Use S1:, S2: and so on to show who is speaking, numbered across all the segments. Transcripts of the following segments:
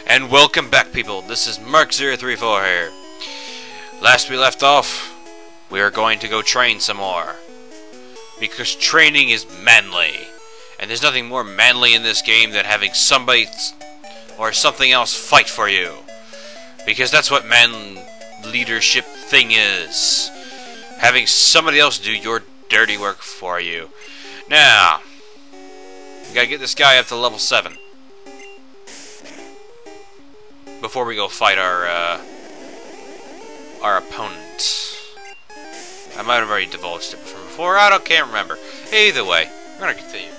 S1: And welcome back, people. This is Mark034 here. Last we left off, we are going to go train some more. Because training is manly. And there's nothing more manly in this game than having somebody or something else fight for you. Because that's what man leadership thing is. Having somebody else do your dirty work for you. Now, we gotta get this guy up to level 7. Before we go fight our opponent. I might have already divulged it from before. Can't remember. Either way, we're gonna continue.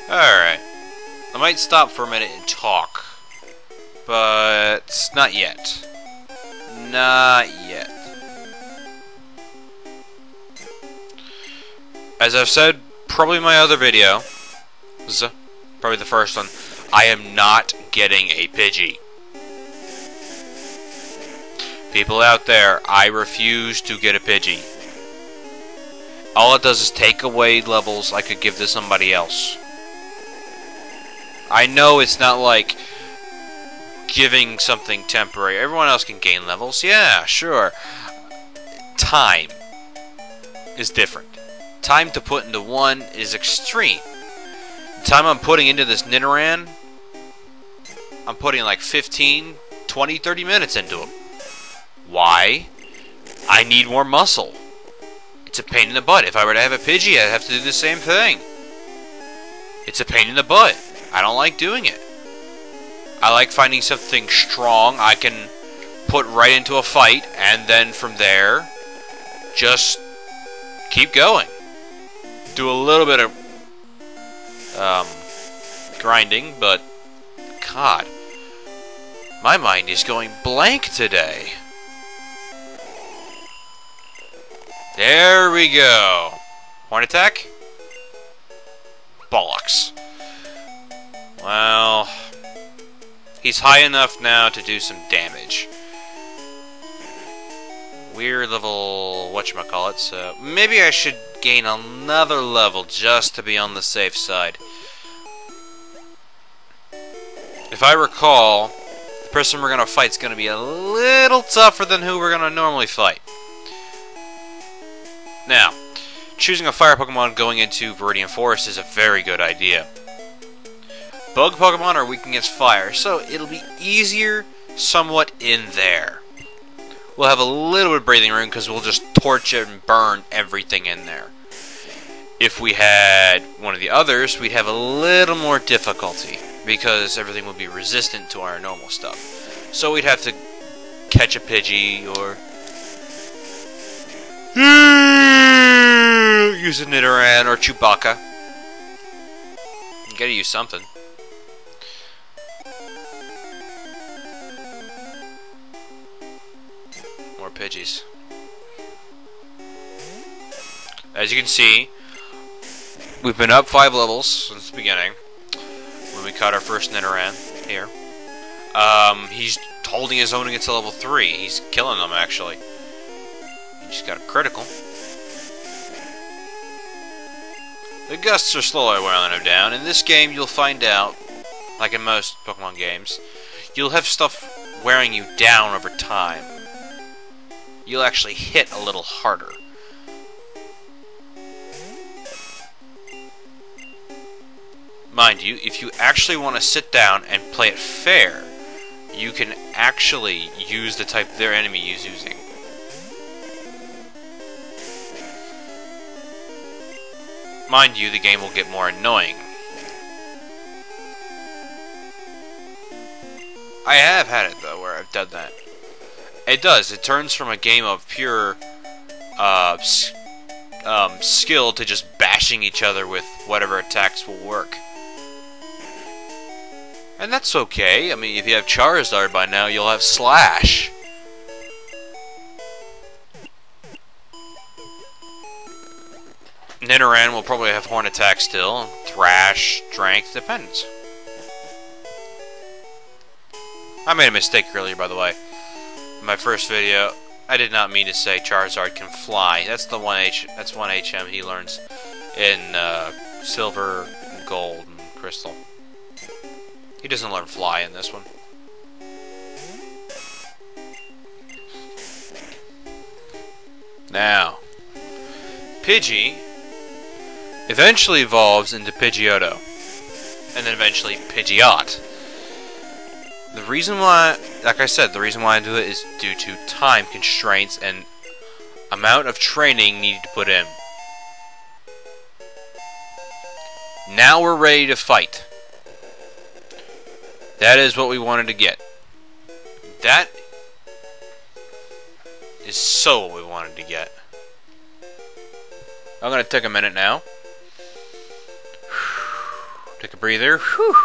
S1: Alright. I might stop for a minute and talk. But not yet. Not yet. As I've said, probably my other video, probably the first one, I am not getting a Pidgey. People out there, I refuse to get a Pidgey. All it does is take away levels I could give to somebody else. I know it's not like giving something temporary. Everyone else can gain levels. Yeah, sure. Time is different. Time to put into one is extreme. The time I'm putting into this Nidoran, I'm putting like 15, 20, 30 minutes into him. Why? I need more muscle. It's a pain in the butt. If I were to have a Pidgey, I'd have to do the same thing. It's a pain in the butt. I don't like doing it. I like finding something strong I can put right into a fight, and then from there, just keep going. Do a little bit of grinding, but God, my mind is going blank today. There we go. Horn attack? Bollocks. Well, he's high enough now to do some damage. We're level whatchamacallit, so maybe I should gain another level just to be on the safe side. If I recall, the person we're gonna fight is gonna be a little tougher than who we're gonna normally fight. Now, choosing a fire Pokemon going into Viridian Forest is a very good idea. Bug Pokemon are weak against fire, so it'll be easier somewhat in there. We'll have a little bit of breathing room because we'll just torch and burn everything in there. If we had one of the others, we'd have a little more difficulty because everything would be resistant to our normal stuff. So we'd have to catch a Pidgey or use a Nidoran or Chewbacca. You gotta use something. More Pidgeys. As you can see, we've been up 5 levels since the beginning. When we caught our first Nidoran here. He's holding his own against level 3. He's killing them, actually. He just got a critical. The gusts are slowly wearing him down. In this game, you'll find out, like in most Pokemon games, you'll have stuff wearing you down over time. You'll actually hit a little harder. Mind you, if you actually want to sit down and play it fair, you can actually use the type their enemy is using. Mind you, the game will get more annoying. I have had it, though, where I've done that. It does. It turns from a game of pure skill to just bashing each other with whatever attacks will work. And that's okay. I mean, if you have Charizard by now, you'll have Slash. Nidoran will probably have Horn Attack still. Thrash, Strength, depends. I made a mistake earlier, by the way. In my first video, I did not mean to say Charizard can fly. That's the that's one HM he learns in Silver, and Gold, and Crystal. He doesn't learn Fly in this one. Now, Pidgey eventually evolves into Pidgeotto, and then eventually Pidgeot. The reason why, like I said, the reason why I do it is due to time constraints and amount of training needed to put in. Now we're ready to fight. That is what we wanted to get. That is so what we wanted to get. I'm going to take a minute now. Take a breather. Whew.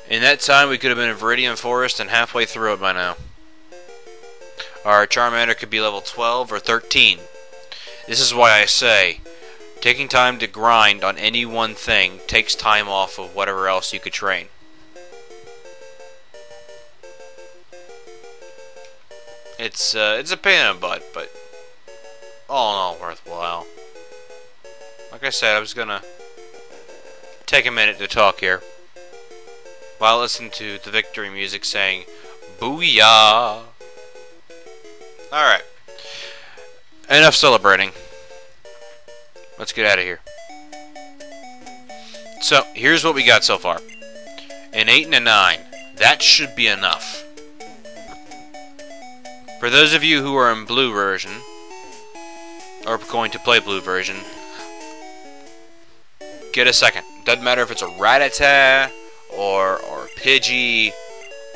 S1: In that time, we could have been in Viridian Forest and halfway through it by now. Our Charmander could be level 12 or 13. This is why I say, taking time to grind on any one thing takes time off of whatever else you could train. It's a pain in the butt, but all in all worthwhile. Like I said, I was gonna take a minute to talk here while listening to the victory music saying, "Booyah!" Alright. Enough celebrating. Let's get out of here. So, here's what we got so far. An 8 and a 9. That should be enough. For those of you who are in blue version, or going to play blue version, get a second. Doesn't matter if it's a Rattata, or Pidgey,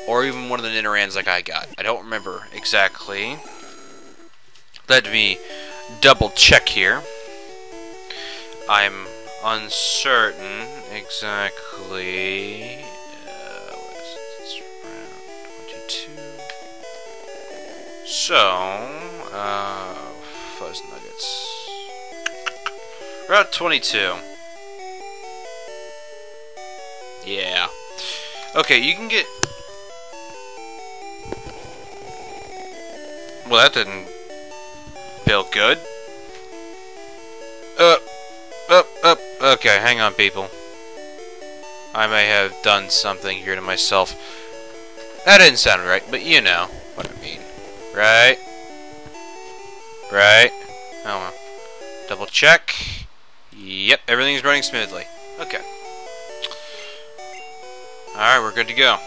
S1: or even one of the Ninurans like I got. I don't remember exactly. Let me double check here. I'm uncertain exactly. It's around 22. So, Fuzz Nuggets. Route 22. Yeah. Okay, you can get... Well, that didn't feel good. Okay, hang on, people. I may have done something here to myself. That didn't sound right, but you know what I mean. Right? Right? Oh well. Double check. Yep, everything's running smoothly. Okay. Alright, we're good to go.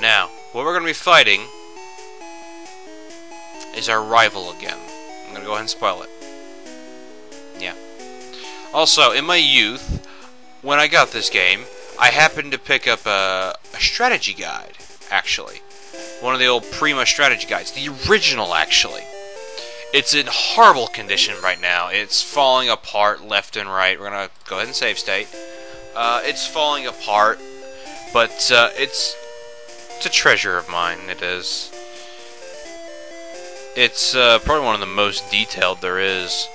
S1: Now, what we're going to be fighting is our rival again. I'm going to go ahead and spoil it. Yeah. Also, in my youth, when I got this game, I happened to pick up a strategy guide, actually. One of the old Prima strategy guides. The original, actually. It's in horrible condition right now. It's falling apart left and right. We're going to go ahead and save state. It's falling apart, but it's a treasure of mine, it is. It's probably one of the most detailed there is.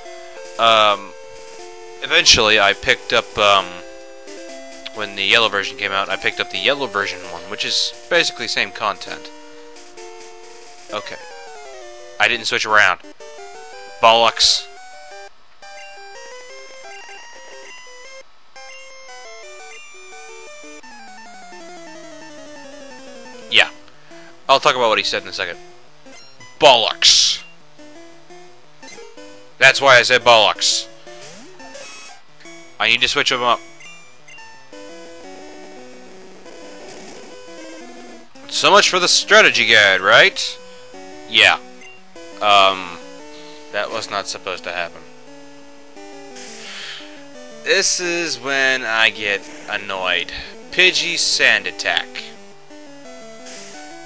S1: Eventually, I picked up, when the yellow version came out, I picked up the yellow version one, which is basically same content. Okay. I didn't switch around. Bollocks. Yeah. I'll talk about what he said in a second. Bollocks. That's why I said bollocks. I need to switch them up. So much for the strategy guide, right? Yeah. That was not supposed to happen. This is when I get annoyed. Pidgey Sand Attack.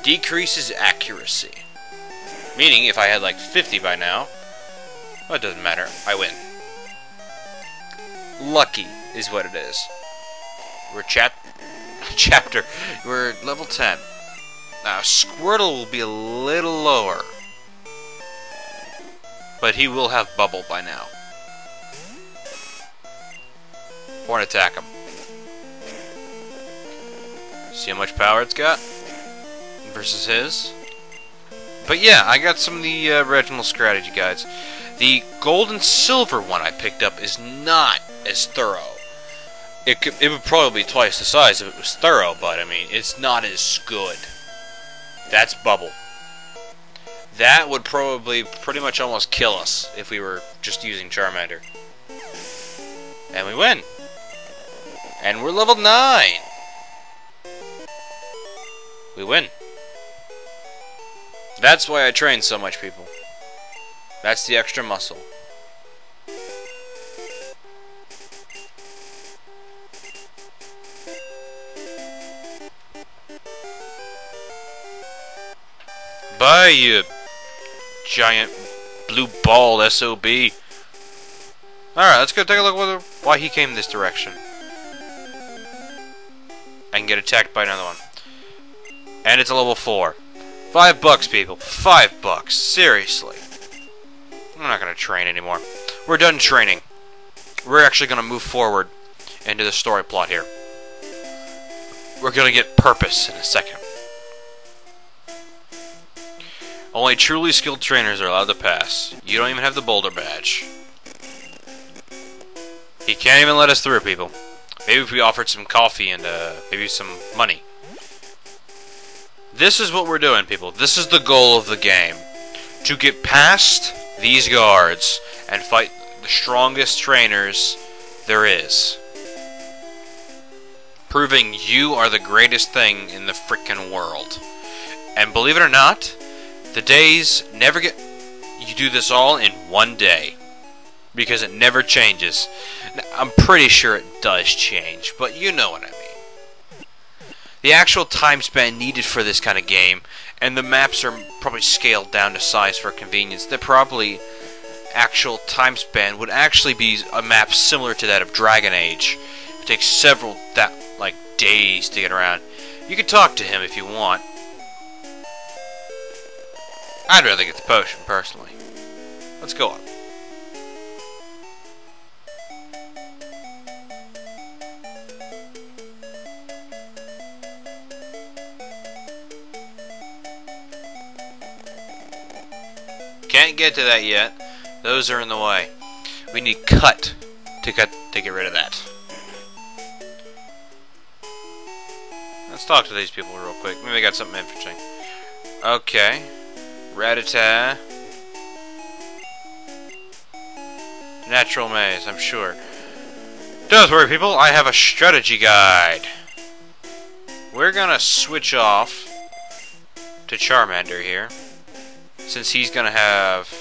S1: Decreases accuracy. Meaning, if I had like 50 by now, well, it doesn't matter. I win. Lucky is what it is. We're chapter. We're level 10. Now, Squirtle will be a little lower. But he will have Bubble by now. Or attack him. See how much power it's got? Versus his. But yeah, I got some of the original strategy guides. The gold and silver one I picked up is not as thorough. it would probably be twice the size if it was thorough, but I mean, it's not as good. That's Bubble. That would probably pretty much almost kill us if we were just using Charmander. And we win. And we're level 9. We win. That's why I train so much, people. That's the extra muscle. Bye, you giant blue ball SOB. Alright, let's go take a look at why he came this direction. I can get attacked by another one. And it's a level 4. $5, people. $5. Seriously. I'm not going to train anymore. We're done training. We're actually going to move forward into the story plot here. We're going to get purpose in a second. Only truly skilled trainers are allowed to pass. You don't even have the Boulder Badge. He can't even let us through, people. Maybe if we offered some coffee and maybe some money. This is what we're doing, people. This is the goal of the game. To get past these guards and fight the strongest trainers there is. Proving you are the greatest thing in the frickin' world. And believe it or not, the days never get... You do this all in one day. Because it never changes. Now, I'm pretty sure it does change, but you know what I mean. The actual time span needed for this kind of game, and the maps are probably scaled down to size for convenience. The probably actual time span would actually be a map similar to that of Dragon Age. It takes several days to get around. You can talk to him if you want. I'd rather get the potion, personally. Let's go on. Can't get to that yet. Those are in the way. We need cut to get rid of that. Let's talk to these people real quick. Maybe they got something interesting. Okay. Rattata. Natural maze, I'm sure. Don't worry, people. I have a strategy guide. We're gonna switch off to Charmander here. Since he's gonna have...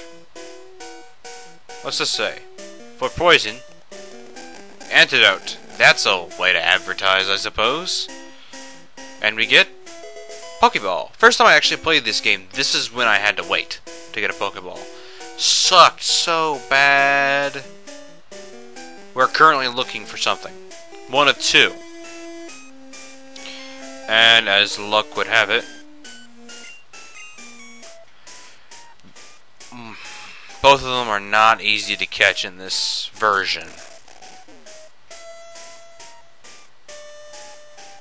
S1: What's this say? For poison. Antidote. That's a way to advertise, I suppose. And we get... Pokeball. First time I actually played this game, this is when I had to wait to get a Pokeball. Sucked so bad. We're currently looking for something. One of two. And as luck would have it, both of them are not easy to catch in this version.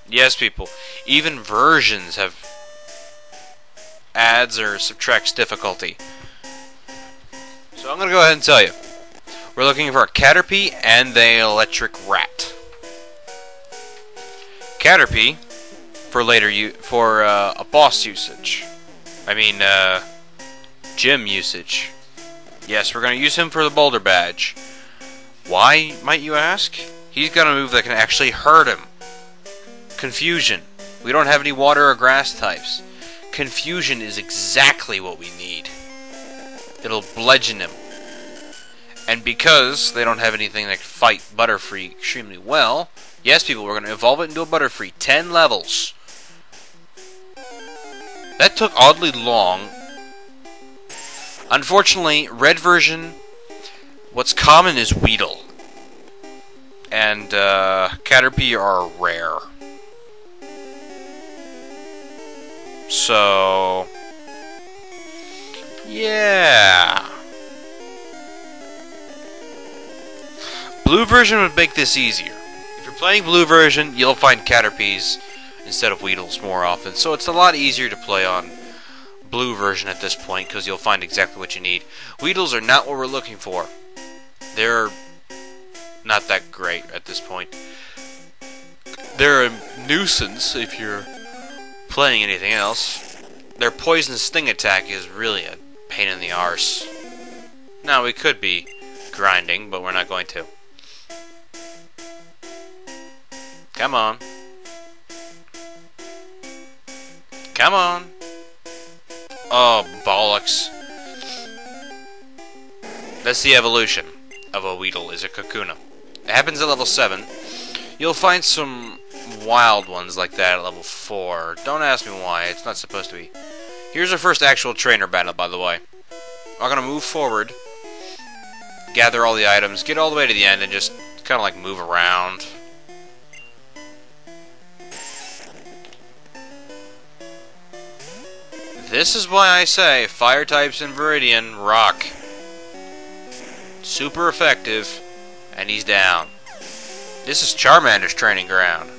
S1: Yes, people. Even versions have adds or subtracts difficulty. So I'm going to go ahead and tell you. We're looking for a Caterpie and the Electric Rat. Caterpie for later for a boss usage. I mean, gym usage. Yes, we're going to use him for the Boulder Badge. Why, might you ask? He's got a move that can actually hurt him. Confusion. We don't have any water or grass types. Confusion is exactly what we need. It'll bludgeon him. And because they don't have anything that can fight Butterfree extremely well, yes, people, we're going to evolve it into a Butterfree. 10 levels. That took oddly long. Unfortunately, red version, what's common is Weedle. And Caterpie are rare. So, yeah. Blue version would make this easier. If you're playing blue version, you'll find Caterpies instead of Weedles more often. So it's a lot easier to play on blue version at this point because you'll find exactly what you need. Weedles are not what we're looking for. They're not that great at this point. They're a nuisance if you're playing anything else. Their poison sting attack is really a pain in the arse. Now, we could be grinding, but we're not going to. Come on. Come on. Oh, bollocks. That's the evolution of a Weedle, is a Kakuna. It happens at level 7. You'll find some wild ones like that at level 4. Don't ask me why, it's not supposed to be. Here's our first actual trainer battle, by the way. We're gonna move forward, gather all the items, get all the way to the end, and just kind of like move around. This is why I say fire types in Viridian rock. Super effective, and he's down. This is Charmander's training ground.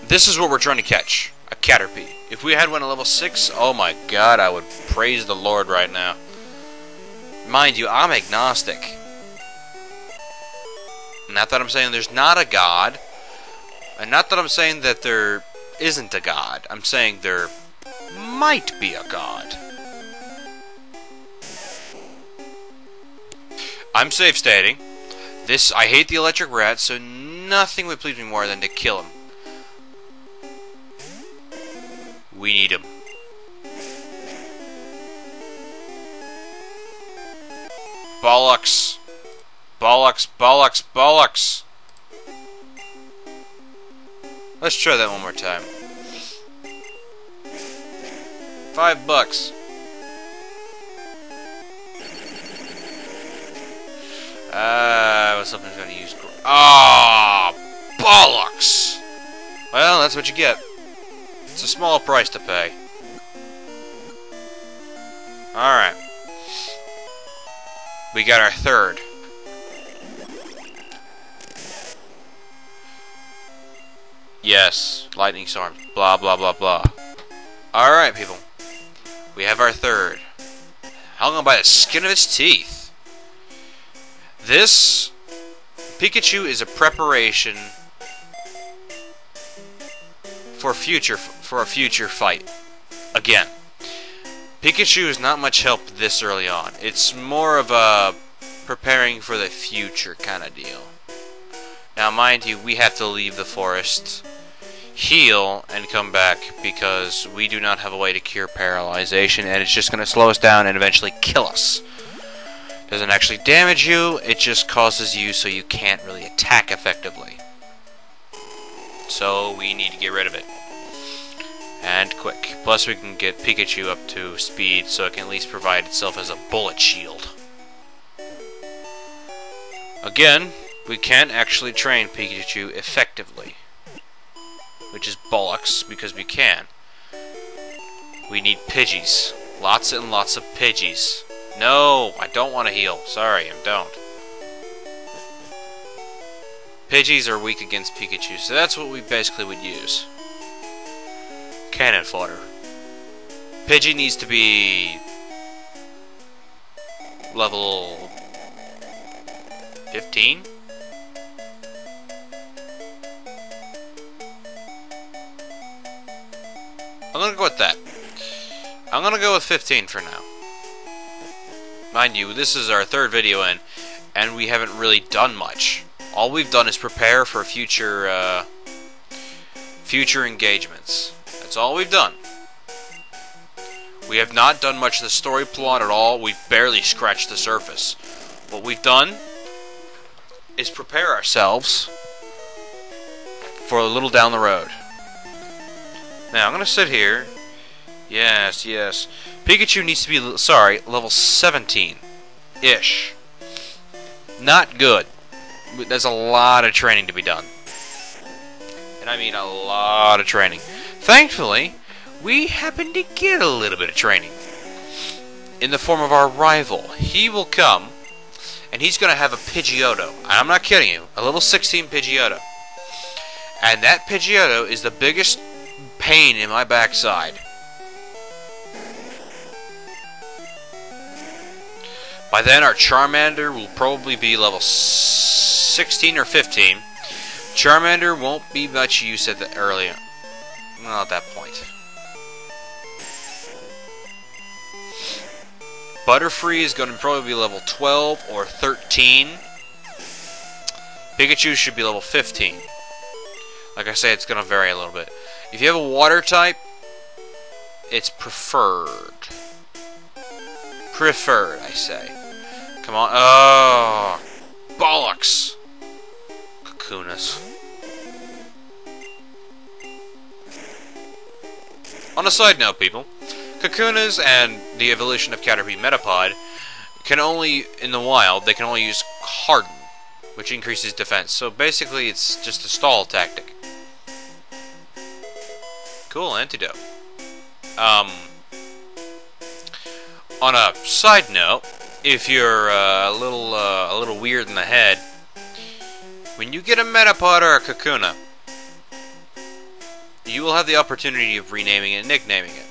S1: This is what we're trying to catch. A Caterpie. If we had one at level 6, oh my god, I would praise the Lord right now. Mind you, I'm agnostic. Not that I'm saying there's not a god, and not that I'm saying that there isn't a god. I'm saying there might be a god. I'm safe stating this. I hate the electric rat, so nothing would please me more than to kill him. We need him. Bollocks. Bollocks, bollocks, bollocks. Let's try that one more time. $5. I was hoping I was going to use... Ah, bollocks! Well, that's what you get. It's a small price to pay. Alright. We got our third. Yes, lightning storms. Blah, blah, blah, blah. Alright, people. We have our third. Hung on by the skin of its teeth. This Pikachu is a preparation for a future fight. Again, Pikachu is not much help this early on. It's more of a preparing for the future kind of deal. Now, mind you, we have to leave the forest, heal, and come back because we do not have a way to cure paralyzation, and it's just going to slow us down and eventually kill us. Doesn't actually damage you, it just causes you so you can't really attack effectively. So we need to get rid of it. And quick. Plus we can get Pikachu up to speed so it can at least provide itself as a bullet shield. Again, we can't actually train Pikachu effectively. Which is bollocks, because we can. We need Pidgeys. Lots and lots of Pidgeys. No, I don't want to heal. Sorry, I don't. Pidgeys are weak against Pikachu, so that's what we basically would use. Cannon fodder. Pidgey needs to be level 15? I'm gonna go with that. I'm gonna go with 15 for now. Mind you, this is our third video in, and we haven't really done much. All we've done is prepare for future engagements. That's all we've done. We have not done much of the story plot at all. We've barely scratched the surface. What we've done is prepare ourselves for a little down the road. Now, I'm going to sit here. Yes, yes. Pikachu needs to be, level 17-ish. Not good. There's a lot of training to be done. And I mean a lot of training. Thankfully, we happen to get a little bit of training. In the form of our rival. He will come, and he's going to have a Pidgeotto. I'm not kidding you. A level 16 Pidgeotto. And that Pidgeotto is the biggest pain in my backside. By then, our Charmander will probably be level 16 or 15. Charmander won't be much use at the earlier. Well, at that point. Butterfree is going to probably be level 12 or 13. Pikachu should be level 15. Like I say, it's going to vary a little bit. If you have a water type, it's preferred. Preferred, I say. Come on. Oh, bollocks. Kakunas. On a side note, people, Kakunas and the evolution of Caterpie Metapod can only, in the wild, they can only use Harden, which increases defense. So basically, it's just a stall tactic. Cool antidote. On a side note, if you're a little weird in the head, when you get a Metapod or a Kakuna, you will have the opportunity of renaming it and nicknaming it.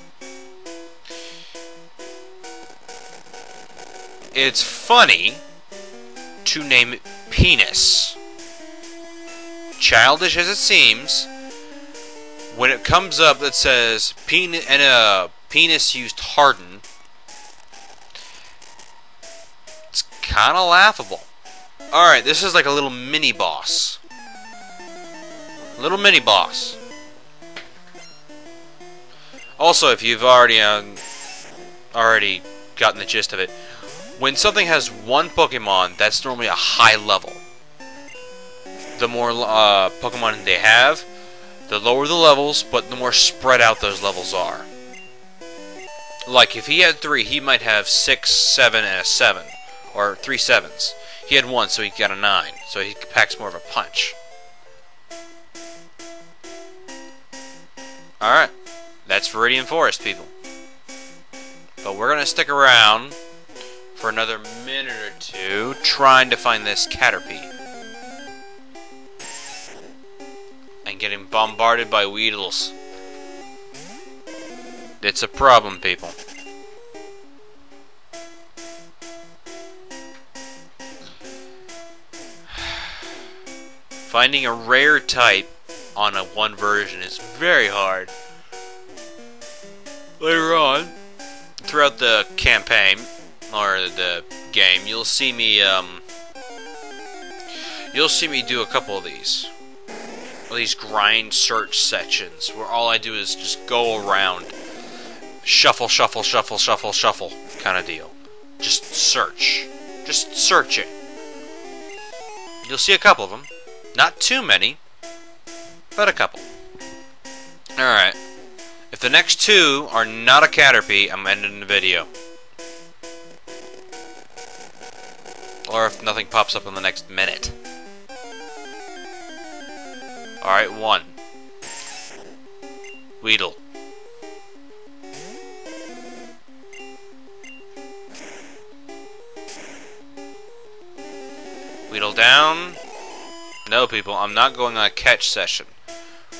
S1: It's funny to name it Penis. Childish as it seems, when it comes up that says penis used Harden, it's kind of laughable. Alright, this is like a little mini boss. Little mini boss. Also, if you've already gotten the gist of it, when something has one Pokemon, that's normally a high level. The more Pokemon they have, the lower the levels, but the more spread out those levels are. Like, if he had 3, he might have 6, 7, and a 7. Or 3 7s. He had 1, so he got a 9. So he packs more of a punch. Alright. That's Viridian Forest, people. But we're going to stick around for another minute or two trying to find this Caterpie. And getting bombarded by Weedles. It's a problem, people. Finding a rare type on a one version is very hard. Later on, throughout the campaign, or the game, you'll see me do a couple of these grind search sections, where all I do is just go around, shuffle, shuffle, shuffle, shuffle, shuffle, kind of deal. Just search. Just search it. You'll see a couple of them. Not too many, but a couple. Alright. If the next 2 are not a Caterpie, I'm ending the video. Or if nothing pops up in the next minute. Alright, 1. Weedle. Weedle down. No, people, I'm not going on a catch session.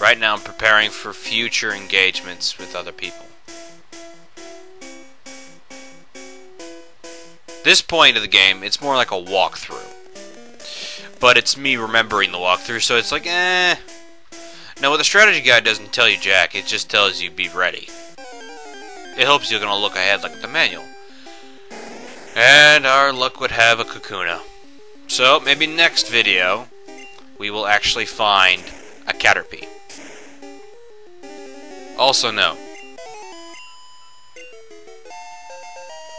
S1: Right now I'm preparing for future engagements with other people. This point of the game, it's more like a walkthrough. But it's me remembering the walkthrough, so it's like, eh. Now, what the strategy guide doesn't tell you jack, it just tells you be ready. It hopes you're going to look ahead like the manual. And our luck would have a Kakuna. So, maybe next video, we will actually find a Caterpie. Also, no.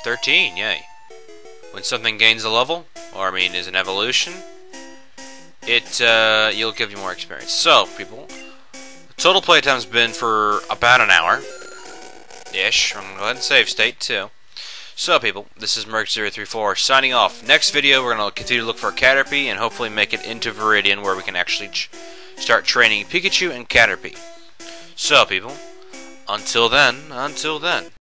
S1: 13, yay. When something gains a level, or I mean is an evolution, you'll give you more experience. So, people, total playtime's been for about an hour-ish. I'm going to go ahead and save state, too. So, people, this is Merc034 signing off. Next video, we're going to continue to look for a Caterpie and hopefully make it into Viridian where we can actually start training Pikachu and Caterpie. So, people, until then.